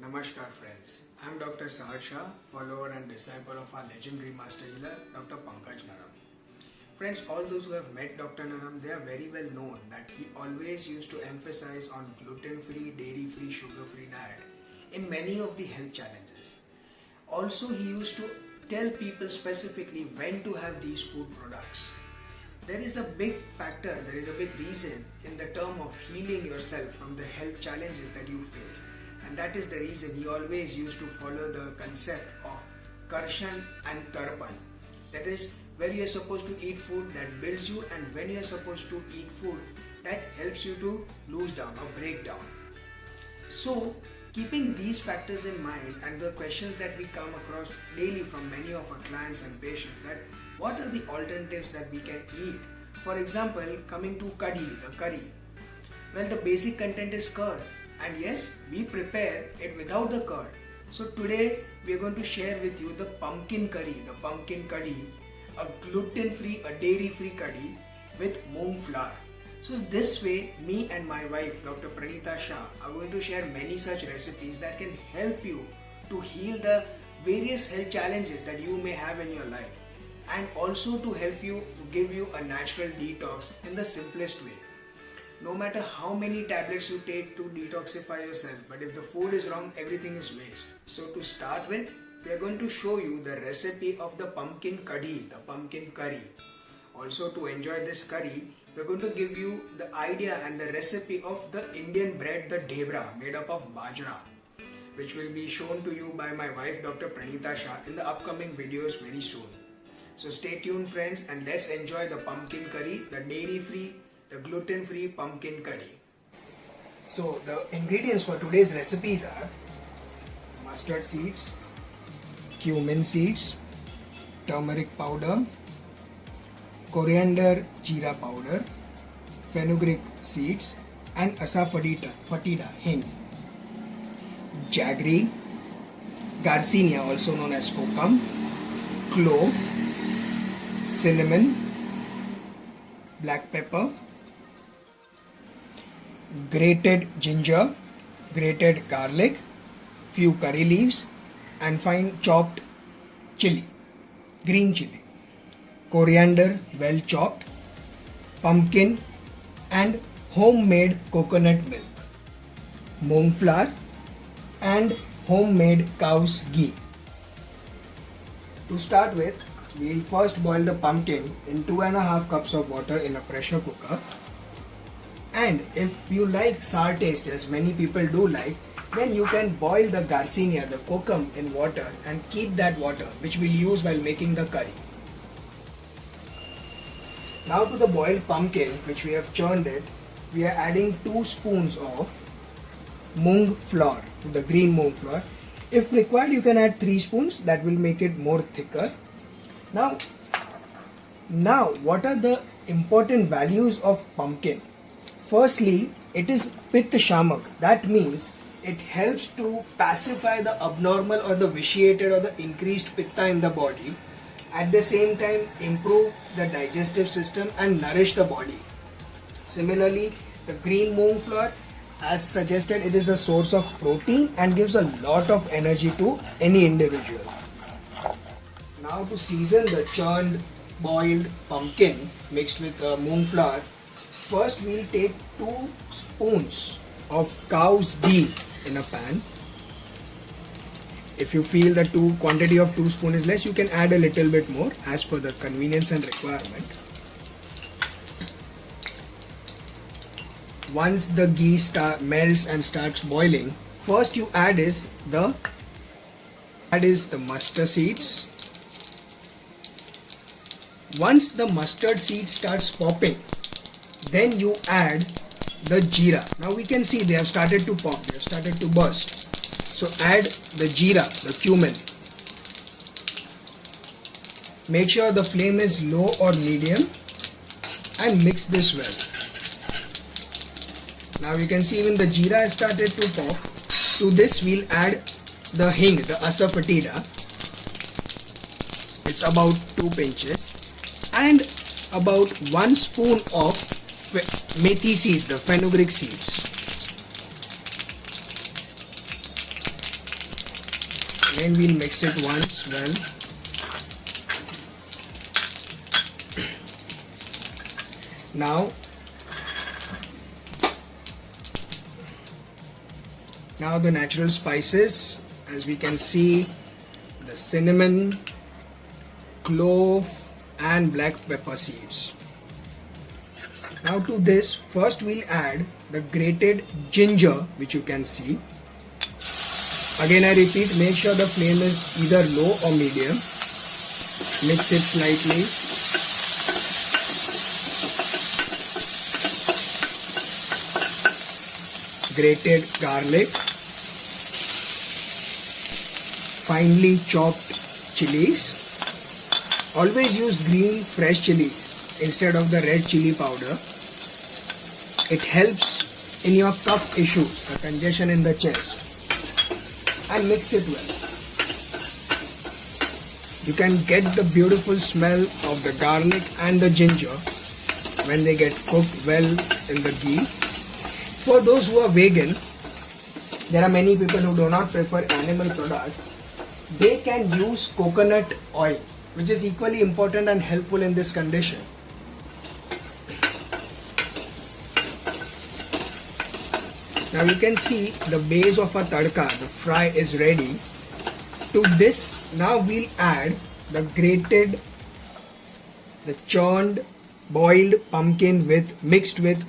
Namaskar friends, I am Dr. Sahar Shah, follower and disciple of our legendary master healer, Dr. Pankaj Naram. Friends, all those who have met Dr. Naram, they are very well known that he always used to emphasize on gluten-free, dairy-free, sugar-free diet in many of the health challenges. Also, he used to tell people specifically when to have these food products. There is a big factor, there is a big reason in the term of healing yourself from the health challenges that you face. And that is the reason he always used to follow the concept of Karshan and Tarpan. That is where you are supposed to eat food that builds you and when you are supposed to eat food that helps you to lose down or break down. So, keeping these factors in mind and the questions that we come across daily from many of our clients and patients, that what are the alternatives that we can eat? For example, coming to kadhi, the curry. Well, the basic content is curd, and yes, we prepare it without the curd. So today we are going to share with you the pumpkin curry, a gluten-free, a dairy-free curry with moong flour. So this way, me and my wife, Dr. Pranita Shah, are going to share many such recipes that can help you to heal the various health challenges that you may have in your life, and also to help you to give you a natural detox in the simplest way. No matter how many tablets you take to detoxify yourself, but if the food is wrong, everything is waste. So to start with, we are going to show you the recipe of the pumpkin kadhi, the pumpkin curry. Also, to enjoy this curry, we are going to give you the idea and the recipe of the Indian bread, the debra, made up of bajra, which will be shown to you by my wife, Dr. Pranita Shah, in the upcoming videos very soon. So stay tuned friends, and let's enjoy the pumpkin curry, the dairy-free, the gluten-free pumpkin curry. So the ingredients for today's recipes are mustard seeds, cumin seeds, turmeric powder, coriander jeera powder, fenugreek seeds, and asafoetida hing, jaggery, garcinia also known as kokum, clove, cinnamon, black pepper, grated ginger, grated garlic, few curry leaves, and fine chopped chili, green chili, coriander well chopped, pumpkin, and homemade coconut milk, moong flour, and homemade cow's ghee. To start with, we'll first boil the pumpkin in 2.5 cups of water in a pressure cooker. And if you like sour taste, as many people do like, then you can boil the garcinia, the kokum, in water and keep that water, which we'll use while making the curry. Now to the boiled pumpkin, which we have churned it, we are adding 2 spoons of moong flour, the green moong flour. If required, you can add 3 spoons, that will make it more thicker. Now, what are the important values of pumpkin? Firstly, it is pitta shamak. That means it helps to pacify the abnormal or the vitiated or the increased pitta in the body. At the same time, improve the digestive system and nourish the body. Similarly, the green moong flour, as suggested, it is a source of protein and gives a lot of energy to any individual. Now to season the churned boiled pumpkin mixed with moong flour, first we'll take 2 spoons of cow's ghee in a pan. If you feel the quantity of 2 spoons is less, you can add a little bit more as per the convenience and requirement. Once the ghee melts and starts boiling, first you add is the mustard seeds. Once the mustard seed starts popping, then you add the jeera. Now we can see they have started to pop, they have started to burst. So add the jeera, the cumin. Make sure the flame is low or medium and mix this well. Now you can see even the jeera has started to pop. To this we'll add the hing, the asafoetida. It's about 2 pinches. And about 1 spoon of methi seeds, the fenugreek seeds. Then we'll mix it once well. Now the natural spices, as we can see, the cinnamon, clove and black pepper seeds. Now to this, first we'll add the grated ginger, which you can see. Again I repeat, make sure the flame is either low or medium. Mix it slightly. Grated garlic. Finely chopped chilies. Always use green fresh chilies instead of the red chili powder. It helps in your cough issues, a congestion in the chest. And mix it well. You can get the beautiful smell of the garlic and the ginger when they get cooked well in the ghee. For those who are vegan, there are many people who do not prefer animal products. They can use coconut oil, which is equally important and helpful in this condition. Now you can see the base of our tadka, the fry is ready. To this, now we'll add the grated, the churned, boiled pumpkin mixed with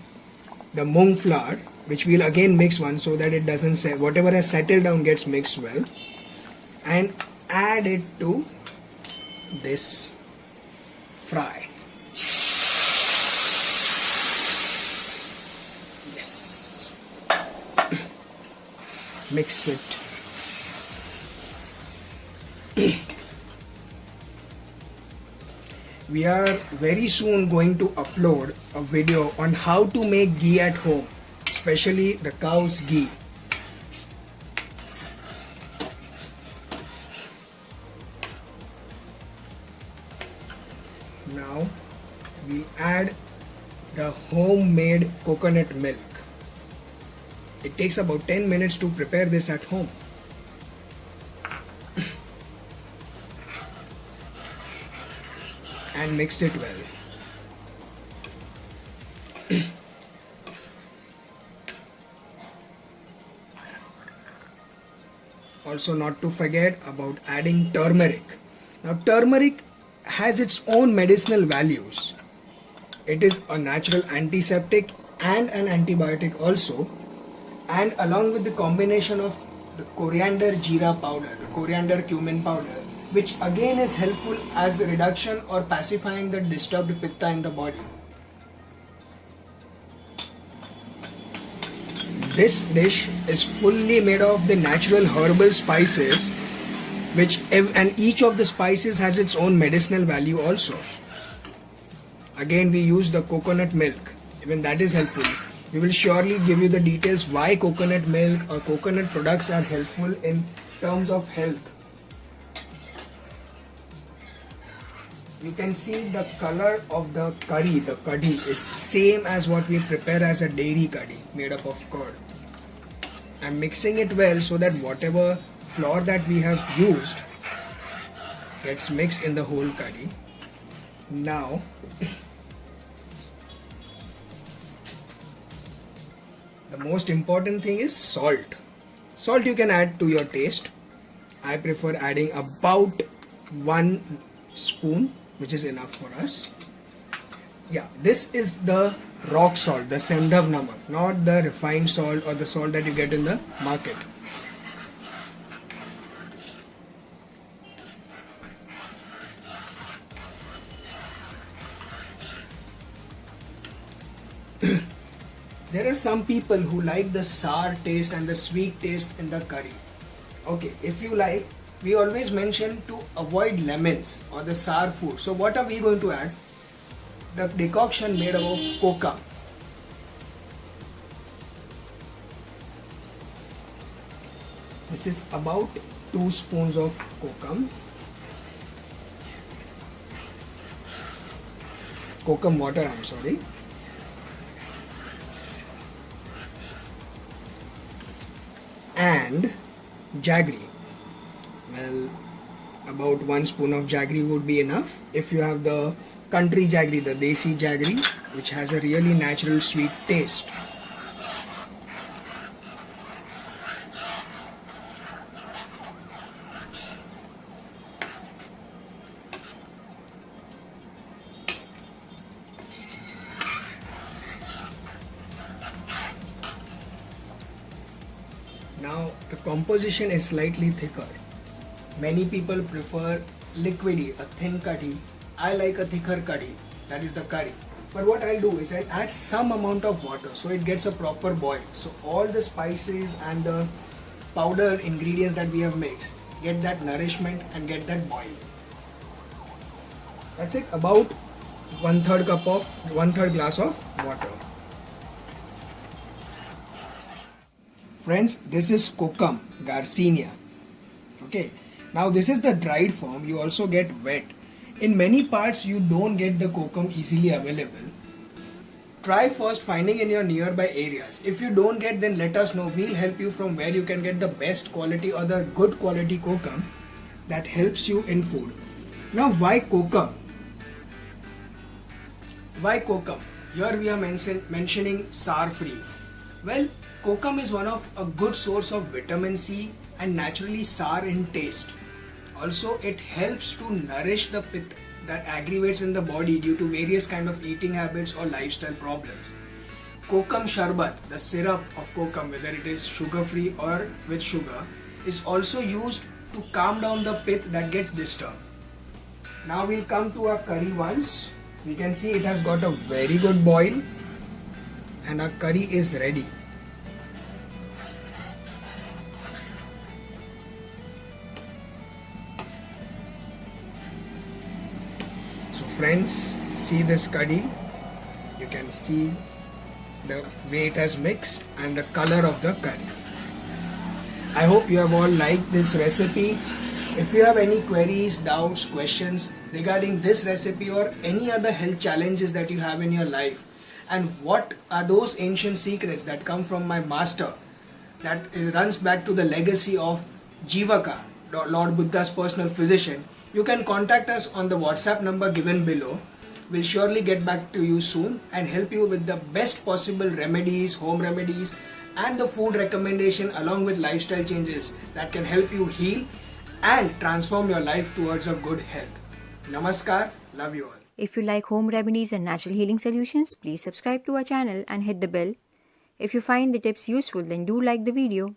the mung flour, which we'll again mix once so that it doesn't say whatever has settled down gets mixed well, and add it to this fry. Yes. Mix it. We are very soon going to upload a video on how to make ghee at home, especially the cow's ghee. Now we add the homemade coconut milk. It takes about 10 minutes to prepare this at home. And mix it well. Also, not to forget about adding turmeric. Now turmeric has its own medicinal values. It is a natural antiseptic and an antibiotic also, and along with the combination of the coriander jeera powder, the coriander cumin powder, which again is helpful as a reduction or pacifying the disturbed pitta in the body. This dish is fully made of the natural herbal spices, and each of the spices has its own medicinal value also. Again, we use the coconut milk, even that is helpful. We will surely give you the details why coconut milk or coconut products are helpful in terms of health. You can see the color of the curry, the kadhi, is same as what we prepare as a dairy kadhi made up of curd. I'm mixing it well so that whatever flour that we have used gets mixed in the whole kadhi. Now the most important thing is salt. Salt you can add to your taste. I prefer adding about 1 spoon, which is enough for us. Yeah, this is the rock salt, the Sendhav Namak, not the refined salt or the salt that you get in the market. There are some people who like the sour taste and the sweet taste in the curry. Okay, if you like, we always mention to avoid lemons or the sour food. So what are we going to add? The decoction made up of kokum. This is about 2 spoons of kokum. Kokum water, I'm sorry. And jaggery. Well, about 1 spoon of jaggery would be enough. If you have the country jaggery, the desi jaggery, which has a really natural sweet taste. Now the composition is slightly thicker. Many people prefer liquidy, a thin curry. I like a thicker curry, that is the curry. But what I'll do is I'll add some amount of water so it gets a proper boil. So all the spices and the powder ingredients that we have mixed get that nourishment and get that boil. That's it, about 1/3 glass of water. Friends, this is Kokum Garcinia. Okay, now this is the dried form. You also get wet. In many parts, you don't get the kokum easily available. Try first finding in your nearby areas. If you don't get, then let us know. We'll help you from where you can get the best quality or the good quality kokum that helps you in food. Now, why kokum? Why kokum? Here we are mentioning SAR free. Well, kokum is one of a good source of vitamin C and naturally sour in taste. Also, it helps to nourish the pith that aggravates in the body due to various kind of eating habits or lifestyle problems. Kokum sharbat, the syrup of kokum, whether it is sugar free or with sugar, is also used to calm down the pith that gets disturbed. Now we'll come to our curry once. We can see it has got a very good boil and our curry is ready. Friends, see this curry. You can see the way it has mixed and the color of the curry. I hope you have all liked this recipe. If you have any queries, doubts, questions regarding this recipe or any other health challenges that you have in your life, and what are those ancient secrets that come from my master that runs back to the legacy of Jivaka, Lord Buddha's personal physician, you can contact us on the WhatsApp number given below. We'll surely get back to you soon and help you with the best possible remedies, home remedies, and the food recommendation along with lifestyle changes that can help you heal and transform your life towards a good health. Namaskar, love you all. If you like home remedies and natural healing solutions, please subscribe to our channel and hit the bell. If you find the tips useful, then do like the video.